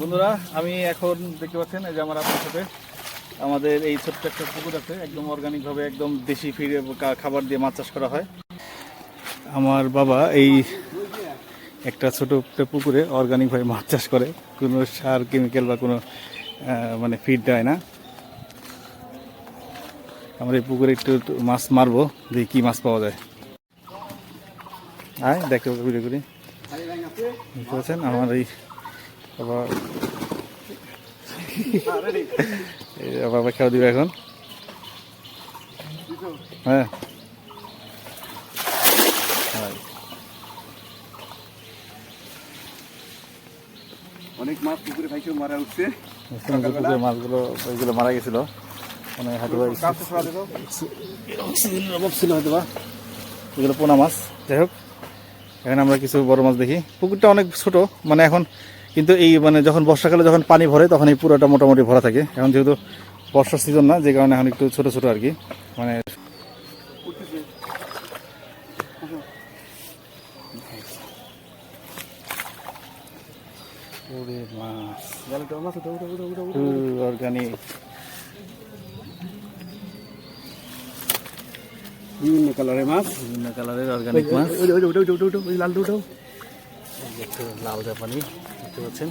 বন্ধুরা, আমি এখন দেখতে পাচ্ছেন এই যে আমার আপনার সাথে আমাদের এই ছোট্ট একটা পুকুর আছে, একদম অর্গানিক ভাবে একদম দেশি ফিরে খাবার দিয়ে মাছ চাষ করা হয়। আমার বাবা এই একটা ছোট একটা পুকুরে অর্গানিক ভাবে মাছ চাষ করে, কোনো সার কেমিক্যাল বা কোনো মানে ফিড দেয় না। আমরা এই পুকুরে একটু মাছ মারবো, দেখি কি মাছ পাওয়া যায়। আয় দেখতে ভিডিও করি। বুঝতে পারছেন আমার এই বাবা খেয়াল দিবে এখন। হ্যাঁ অনেক মাছ পুকুরে ভাইকে মারা উঠছে। পুকুরের মাছগুলো ওইগুলো মারা গেছিল, মানে হয়তো অভাব ছিল হয়তো বা। এগুলো পোনা মাছ। যাই হোক, এখানে আমরা কিছু বড় মাছ দেখি। পুকুরটা অনেক ছোট, মানে এখন কিন্তু এই মানে যখন বর্ষাকালে যখন পানি ভরে তখন এই পুরোটা মোটামুটি ভরা থাকে। এখন যেহেতু বর্ষার সিজন না, যে কারণে এখন একটু ছোট ছোট আর কি, মানে অর্গানিক বিভিন্ন কালারের মাছ, বিভিন্ন কালারের অর্গানিক মাছ। লাল দুটো লাল জাপানি দেখতে পাচ্ছেন।